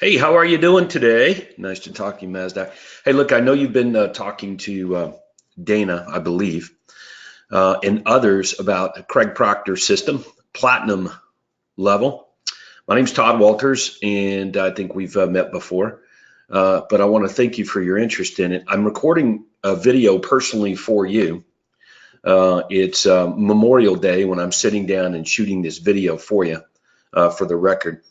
Hey, how are you doing today? Nice to talk to you, Mazdak. Hey, look, I know you've been talking to Dana, I believe, and others about Craig Proctor's system, platinum level. My name's Todd Walters, and I think we've met before, but I want to thank you for your interest in it. I'm recording a video personally for you. It's Memorial Day when I'm sitting down and shooting this video for you, for the record.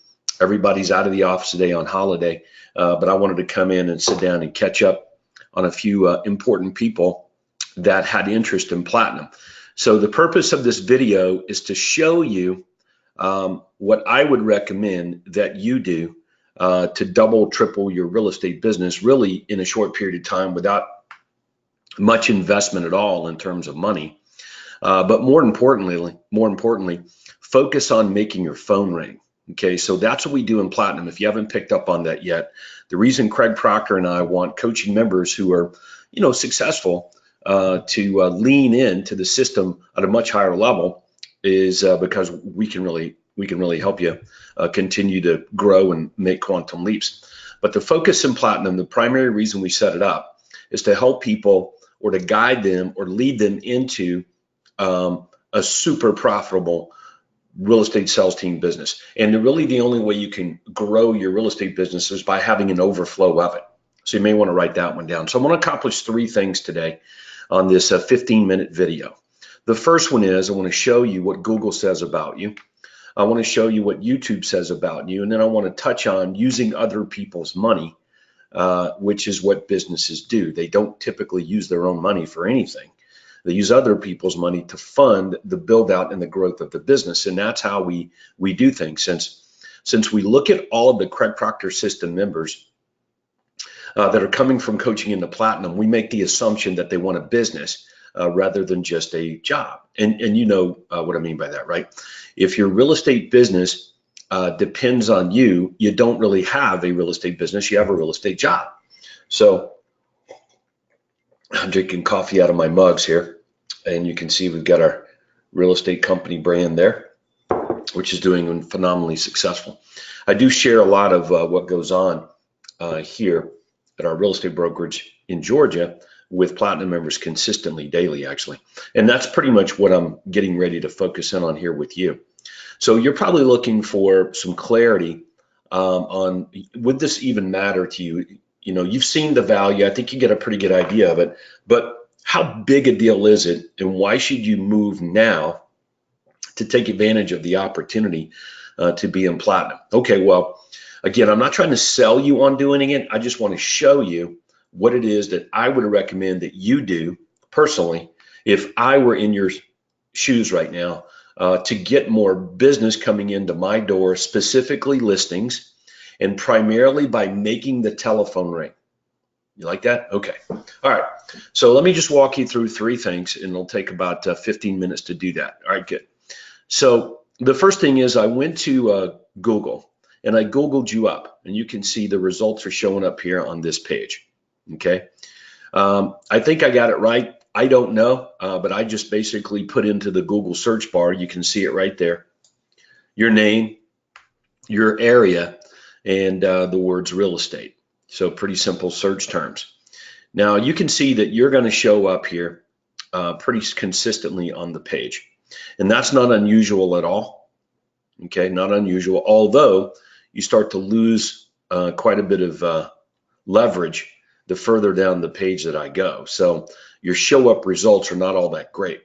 Everybody's out of the office today on holiday, but I wanted to come in and sit down and catch up on a few important people that had interest in platinum. So the purpose of this video is to show you what I would recommend that you do to double, triple your real estate business really in a short period of time without much investment at all in terms of money. But more importantly, focus on making your phone ring. Okay, so that's what we do in platinum. If you haven't picked up on that yet, the reason Craig Proctor and I want coaching members who are, successful to lean into the system at a much higher level is because we can really help you continue to grow and make quantum leaps. But the focus in platinum, the primary reason we set it up is to help people or to guide them or lead them into a super profitable real estate sales team business. And really the only way you can grow your real estate business is by having an overflow of it. So you may want to write that one down. So I want to accomplish three things today on this 15-minute video. The first one is I want to show you what Google says about you. I want to show you what YouTube says about you. And then I want to touch on using other people's money, which is what businesses do. They don't typically use their own money for anything. They use other people's money to fund the build out and the growth of the business. And that's how we do things. Since we look at all of the Craig Proctor system members that are coming from coaching into platinum, we make the assumption that they want a business rather than just a job. And you know what I mean by that, right? If your real estate business depends on you, you don't really have a real estate business, you have a real estate job. So I'm drinking coffee out of my mugs here, and you can see we've got our real estate company brand there, which is doing phenomenally successful. I do share a lot of what goes on here at our real estate brokerage in Georgia with platinum members consistently, daily actually. And that's pretty much what I'm getting ready to focus in on here with you. So you're probably looking for some clarity on would this even matter to you? You know, you've seen the value. I think you get a pretty good idea of it, but how big a deal is it, and why should you move now to take advantage of the opportunity to be in platinum? Okay, well, again, I'm not trying to sell you on doing it. I just want to show you what it is that I would recommend that you do personally if I were in your shoes right now to get more business coming into my door, specifically listings, and primarily by making the telephone ring. You like that? Okay. All right. So let me just walk you through three things, and it'll take about 15 minutes to do that. All right, good. So the first thing is I went to Google, and I Googled you up, and you can see the results are showing up here on this page. Okay. I think I got it right. I don't know, but I just basically put into the Google search bar. You can see it right there. Your name, your area, and the words real estate. So pretty simple search terms. Now you can see that you're going to show up here pretty consistently on the page. And that's not unusual at all. Okay, not unusual, although you start to lose quite a bit of leverage the further down the page that I go. So your show up results are not all that great.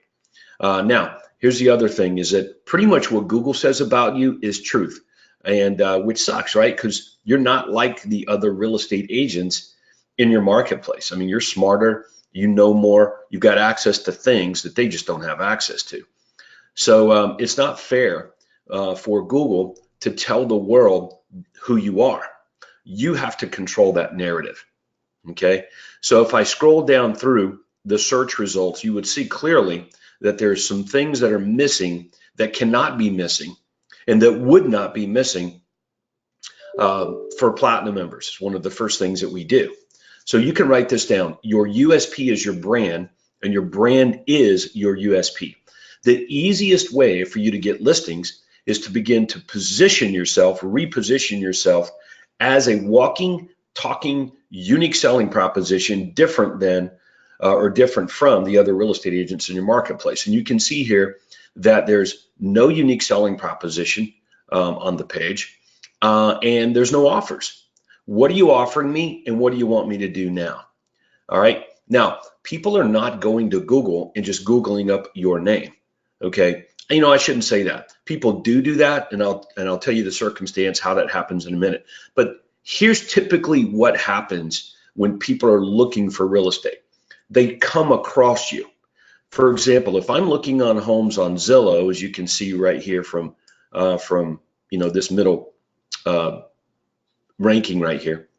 Now, here's the other thing is that pretty much what Google says about you is truth. And which sucks, right? Because you're not like the other real estate agents in your marketplace. I mean, you're smarter, you know more, you've got access to things that they just don't have access to. So it's not fair for Google to tell the world who you are. You have to control that narrative, okay? So if I scroll down through the search results, you would see clearly that there's some things that are missing that cannot be missing and that would not be missing for platinum members. It's one of the first things that we do. So you can write this down. Your USP is your brand, and your brand is your USP. The easiest way for you to get listings is to begin to position yourself, reposition yourself as a walking, talking, unique selling proposition, different than or different from the other real estate agents in your marketplace. And you can see here that there's no unique selling proposition on the page, and there's no offers. What are you offering me, and what do you want me to do now? All right. Now, people are not going to Google and just Googling up your name. Okay. You know, I shouldn't say that. People do that, and I'll tell you the circumstance how that happens in a minute. But here's typically what happens when people are looking for real estate. They come across you. For example, if I'm looking on homes on Zillow, as you can see right here from this middle ranking right here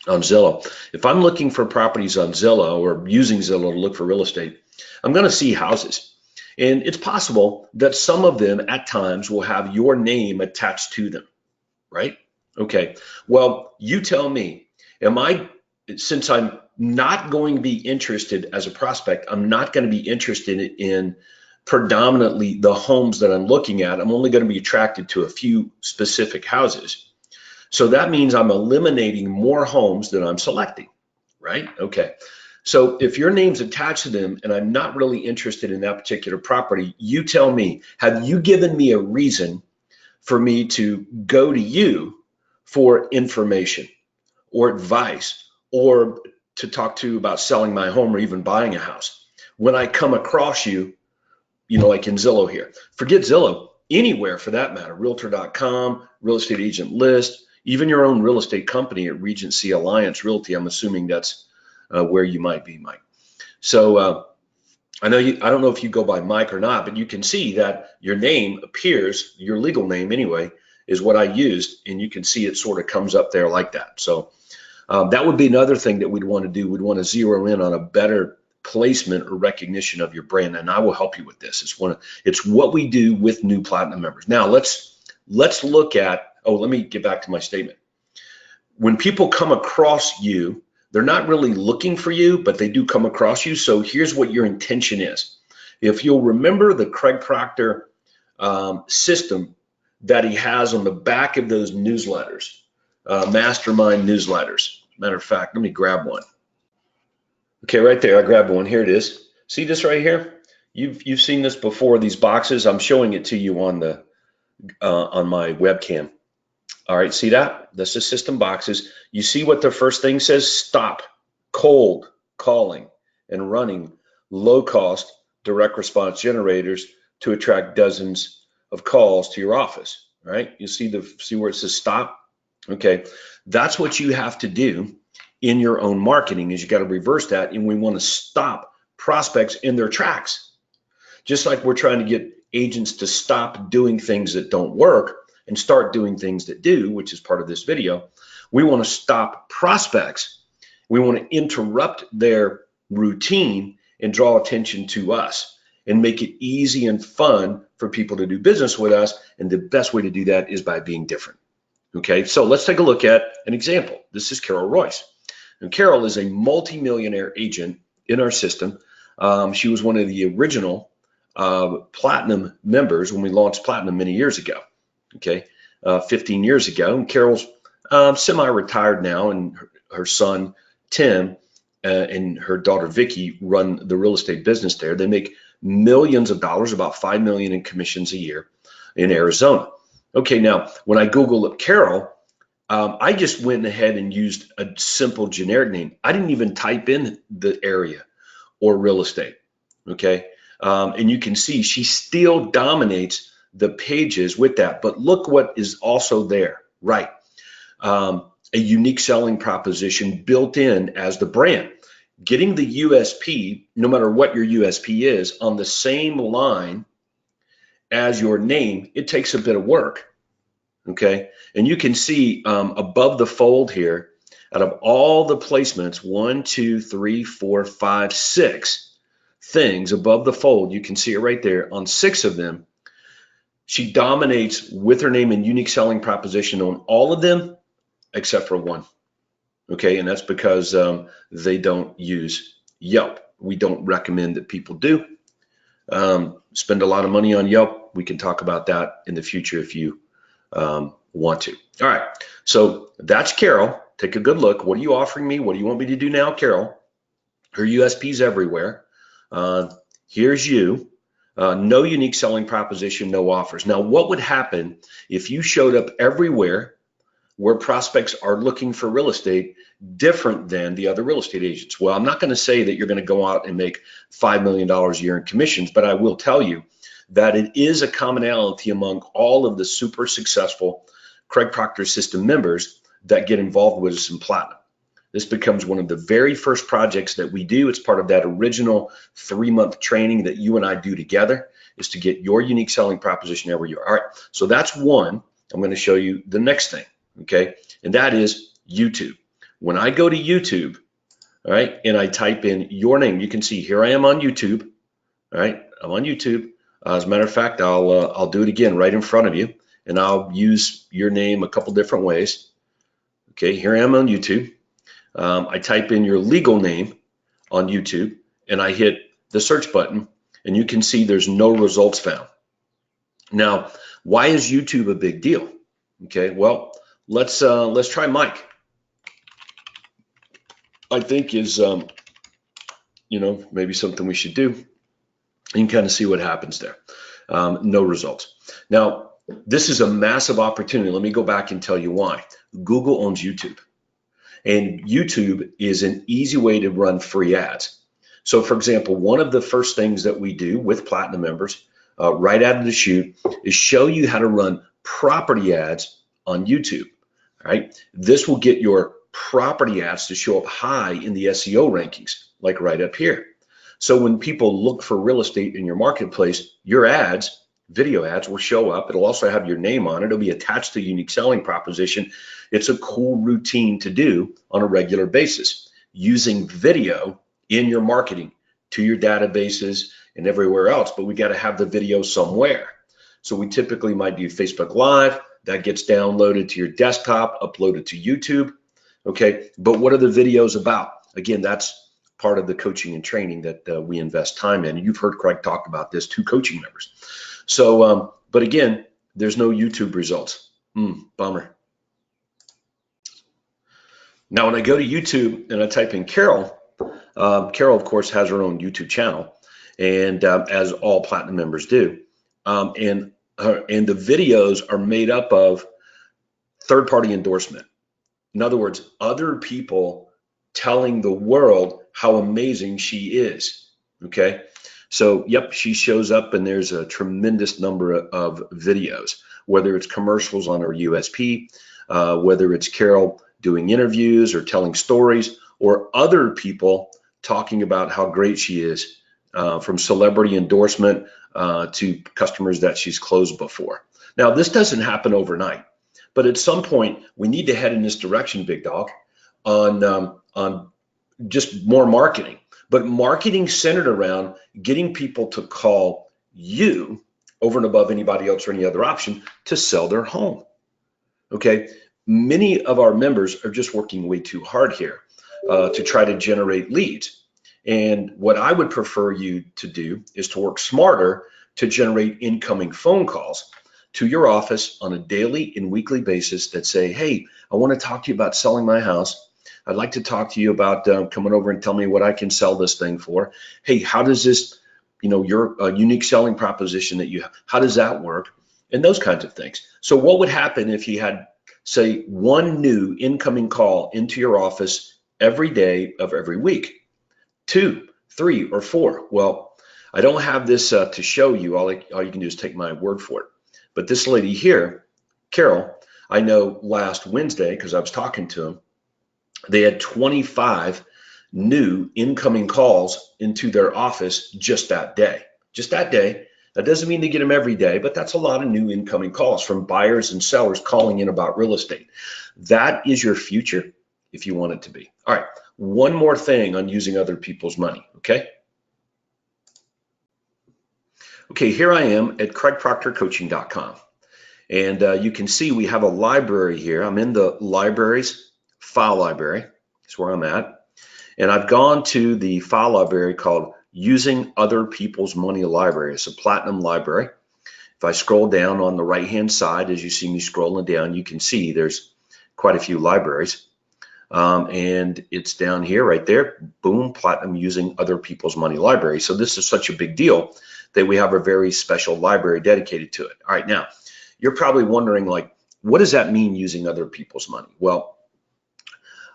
on Zillow. If I'm looking for properties on Zillow or using Zillow to look for real estate, I'm going to see houses. And it's possible that some of them at times will have your name attached to them, right? Okay, well, you tell me, since I'm not going to be interested as a prospect, I'm not going to be interested in predominantly the homes that I'm looking at. I'm only going to be attracted to a few specific houses. So that means I'm eliminating more homes than I'm selecting, right? Okay. So if your name's attached to them and I'm not really interested in that particular property, you tell me, have you given me a reason for me to go to you for information or advice or to talk to about selling my home or even buying a house? When I come across you, like in Zillow here, forget Zillow, anywhere for that matter, realtor.com, real estate agent list, even your own real estate company at Regency Alliance Realty. I'm assuming that's where you might be, Mike. So I don't know if you go by Mike or not, but you can see that your name appears, your legal name anyway, is what I used, and you can see it sort of comes up there like that. So that would be another thing that we'd want to do. We'd want to zero in on a better placement or recognition of your brand, and I will help you with this. It's what we do with new platinum members. Now let's look at. Oh, let me get back to my statement. When people come across you, they're not really looking for you, but they do come across you. So here's what your intention is. If you'll remember the Craig Proctor system that he has on the back of those newsletters, mastermind newsletters. Matter of fact, let me grab one. Okay, right there, I grabbed one. Here it is. See this right here? You've seen this before. These boxes. I'm showing it to you on my webcam. All right, see that? That's the system boxes. You see what the first thing says? Stop cold calling and running low-cost direct response generators to attract dozens of calls to your office. Right? You see where it says stop? Okay, that's what you have to do in your own marketing. Is you got to reverse that, and we want to stop prospects in their tracks. Just like we're trying to get agents to stop doing things that don't work and start doing things that do, which is part of this video. We want to stop prospects. We want to interrupt their routine and draw attention to us and make it easy and fun for people to do business with us. And the best way to do that is by being different. Okay, so let's take a look at an example. This is Carol Royce. And Carol is a multimillionaire agent in our system. She was one of the original platinum members when we launched platinum many years ago. Okay, 15 years ago. And Carol's semi-retired now, and her son Tim and her daughter Vicky run the real estate business there. They make millions of dollars, about $5 million in commissions a year in Arizona. Okay, now when I Google up Carol, I just went ahead and used a simple generic name. I didn't even type in the area or real estate. Okay, and you can see she still dominates the pages with that. But look what is also there, right? A unique selling proposition built in as the brand. Getting the USP, no matter what your USP is, on the same line as your name, it takes a bit of work. Okay, and you can see above the fold here, out of all the placements, 1, 2, 3, 4, 5, 6 things above the fold, you can see it right there. On 6 of them, she dominates with her name and unique selling proposition on all of them except for 1. Okay, and that's because they don't use Yelp. We don't recommend that people do. Spend a lot of money on Yelp. We can talk about that in the future if you want to. All right, so that's Carol. Take a good look. What are you offering me? What do you want me to do now, Carol? Her USPs everywhere. Here's you. No unique selling proposition, no offers. Now, what would happen if you showed up everywhere where prospects are looking for real estate different than the other real estate agents? Well, I'm not going to say that you're going to go out and make $5 million a year in commissions, but I will tell you that it is a commonality among all of the super successful Craig Proctor system members that get involved with us in Platinum. This becomes one of the very first projects that we do. It's part of that original 3-month training that you and I do together, is to get your unique selling proposition everywhere you are. All right, so that's one. I'm going to show you the next thing, okay? And that is YouTube. When I go to YouTube, all right, and I type in your name, you can see here I am on YouTube, all right? I'm on YouTube. As a matter of fact, I'll do it again right in front of you, and I'll use your name a couple different ways. Okay, here I am on YouTube. I type in your legal name on YouTube, and I hit the search button, and you can see there's no results found. Now, why is YouTube a big deal? Okay, well, let's try Mike. I think is maybe something we should do. You can kind of see what happens there. No results. Now, this is a massive opportunity. Let me go back and tell you why. Google owns YouTube. And YouTube is an easy way to run free ads. So for example, one of the first things that we do with Platinum members right out of the chute is show you how to run property ads on YouTube. All right, this will get your property ads to show up high in the SEO rankings, like right up here. So when people look for real estate in your marketplace, your ads, video ads, will show up. It'll also have your name on it. It'll be attached to a unique selling proposition. It's a cool routine to do on a regular basis, using video in your marketing to your databases and everywhere else, but we got to have the video somewhere. So we typically might do Facebook Live. That gets downloaded to your desktop, uploaded to YouTube. Okay, but what are the videos about? Again, that's part of the coaching and training that we invest time in. You've heard Craig talk about this to coaching members. So, but again, there's no YouTube results. Bummer. Now, when I go to YouTube and I type in Carol, Carol, of course, has her own YouTube channel, and as all Platinum members do, and the videos are made up of third-party endorsement. In other words, other people telling the world how amazing she is. Okay. So, yep, she shows up and there's a tremendous number of videos, whether it's commercials on her USP, whether it's Carol doing interviews or telling stories, or other people talking about how great she is, from celebrity endorsement to customers that she's closed before. Now, this doesn't happen overnight, but at some point we need to head in this direction, big dog, on just more marketing. But marketing centered around getting people to call you over and above anybody else or any other option to sell their home. Okay, many of our members are just working way too hard here to try to generate leads. And what I would prefer you to do is to work smarter to generate incoming phone calls to your office on a daily and weekly basis that say, hey, I want to talk to you about selling my house. I'd like to talk to you about coming over and tell me what I can sell this thing for. Hey, how does this, your unique selling proposition that you have, how does that work? And those kinds of things. So what would happen if you had, say, one new incoming call into your office every day of every week? 2, 3, or 4? Well, I don't have this to show you. All you can do is take my word for it. But this lady here, Carol, I know last Wednesday, because I was talking to him, they had 25 new incoming calls into their office just that day. Just that day. That doesn't mean they get them every day, but that's a lot of new incoming calls from buyers and sellers calling in about real estate. That is your future if you want it to be. All right, one more thing on using other people's money, okay? Okay, here I am at craigproctorcoaching.com. And you can see we have a library here. I'm in the libraries file library. That's where I'm at. And I've gone to the file library called Using Other People's Money Library. It's a Platinum library. If If I scroll down on the right-hand side, as you see me scrolling down, you can see there's quite a few libraries. And it's down here right there, boom, Platinum using other people's money library. So this is such a big deal that we have a very special library dedicated to it. All right, now, you're probably wondering, like, what does that mean, using other people's money? Well,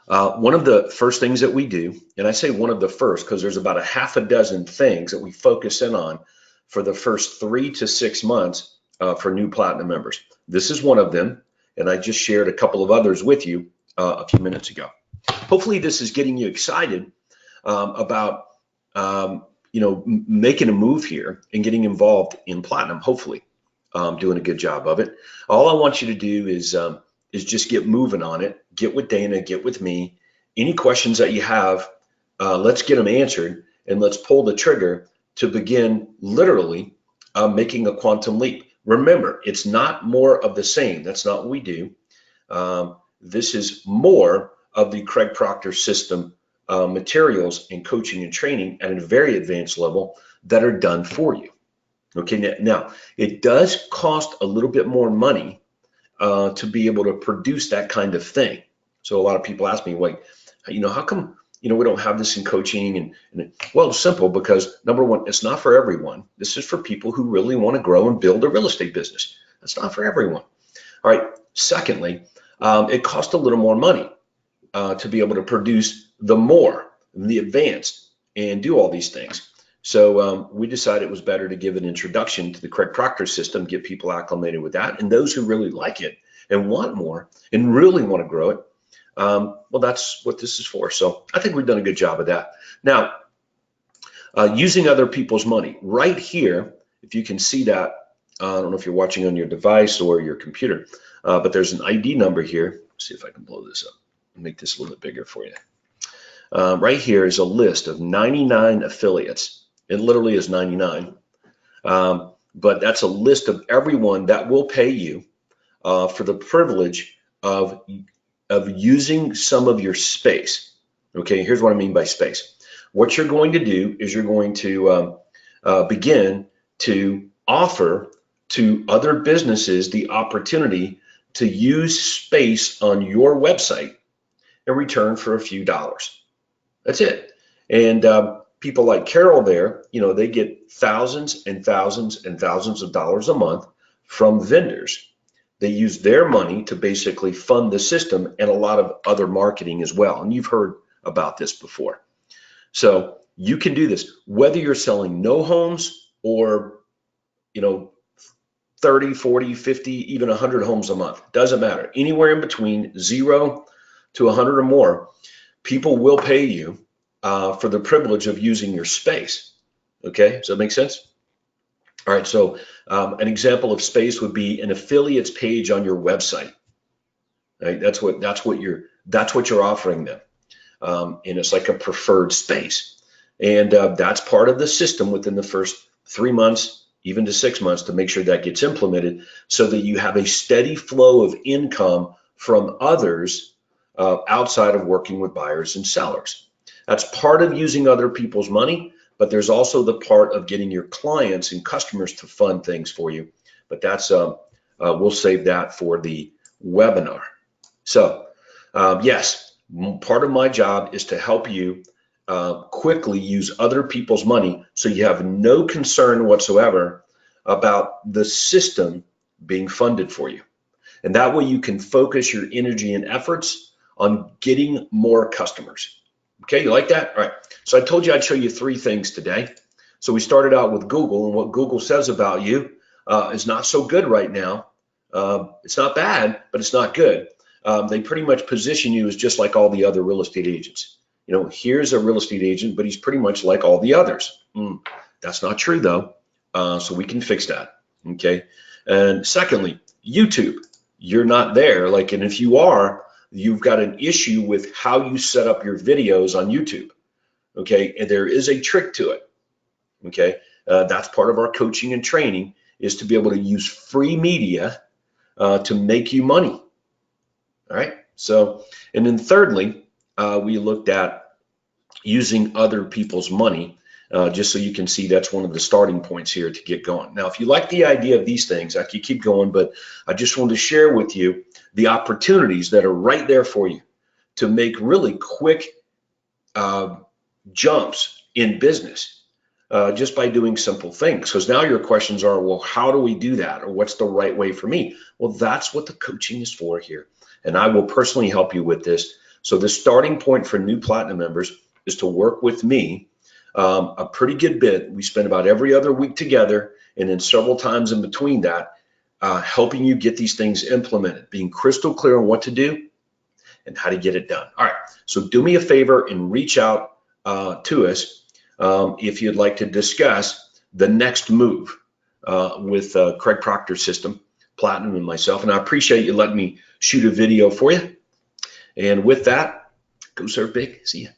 one of the first things that we do, and I say one of the first because there's about a half a dozen things that we focus in on for the first 3 to 6 months for new Platinum members. This is one of them, and I just shared a couple of others with you a few minutes ago. Hopefully this is getting you excited about making a move here and getting involved in Platinum, hopefully doing a good job of it. All I want you to do is just get moving on it. Get with Dana, get with me. Any questions that you have, let's get them answered, and let's pull the trigger to begin literally making a quantum leap. Remember, it's not more of the same. That's not what we do. This is more of the Craig Proctor system materials and coaching and training at a very advanced level that are done for you. Okay, now it does cost a little bit more money to be able to produce that kind of thing. So a lot of people ask me, wait, how come we don't have this in coaching? And well, it's simple, because number one, it's not for everyone. This is for people who really want to grow and build a real estate business. That's not for everyone. All right. Secondly, it costs a little more money to be able to produce the advanced, and do all these things. So we decided it was better to give an introduction to the Craig Proctor system, get people acclimated with that, and those who really like it and want more and really want to grow it, well, that's what this is for. So I think we've done a good job of that. Now, using other people's money. Right here, if you can see that, I don't know if you're watching on your device or your computer, but there's an ID number here. Let's see if I can blow this up and make this a little bit bigger for you. Right here is a list of 99 affiliates. It literally is 99, but that's a list of everyone that will pay you for the privilege of using some of your space. Okay, here's what I mean by space. What you're going to do is you're going to begin to offer to other businesses the opportunity to use space on your website in return for a few dollars. That's it. And people like Carol there, they get thousands and thousands and thousands of dollars a month from vendors. They use their money to basically fund the system and a lot of other marketing as well. And you've heard about this before. So you can do this, whether you're selling no homes or, 30, 40, 50, even 100 homes a month. Doesn't matter. Anywhere in between 0 to 100 or more, people will pay you for the privilege of using your space. Okay, does that make sense? All right, so an example of space would be an affiliates page on your website. Right? That's what you're offering them, and it's like a preferred space, and that's part of the system within the first 3 months, even to 6 months, to make sure that gets implemented, so that you have a steady flow of income from others outside of working with buyers and sellers. That's part of using other people's money, but there's also the part of getting your clients and customers to fund things for you. But that's we'll save that for the webinar. So yes, part of my job is to help you quickly use other people's money, so you have no concern whatsoever about the system being funded for you. And that way you can focus your energy and efforts on getting more customers. Okay, you like that? All right, so I told you I'd show you 3 things today. So we started out with Google, and what Google says about you is not so good right now. It's not bad, but it's not good. They pretty much position you as just like all the other real estate agents. Here's a real estate agent, but he's pretty much like all the others. That's not true though, so we can fix that, okay? And secondly, YouTube, you're not there, and if you are, you've got an issue with how you set up your videos on YouTube, okay? And there is a trick to it, okay? That's part of our coaching and training, is to be able to use free media to make you money, all right? So, and then thirdly, we looked at using other people's money just so you can see that's one of the starting points here to get going. Now, if you like the idea of these things, I could keep going, but I just wanted to share with you the opportunities that are right there for you to make really quick jumps in business just by doing simple things. Because now your questions are, well, how do we do that? Or what's the right way for me? Well, that's what the coaching is for here. And I will personally help you with this. So the starting point for new Platinum members is to work with me a pretty good bit. We spend about every other week together, and then several times in between that, helping you get these things implemented, being crystal clear on what to do and how to get it done. All right, so do me a favor and reach out to us if you'd like to discuss the next move with Craig Proctor's system, Platinum, and myself. And I appreciate you letting me shoot a video for you. And with that, go serve big. See ya.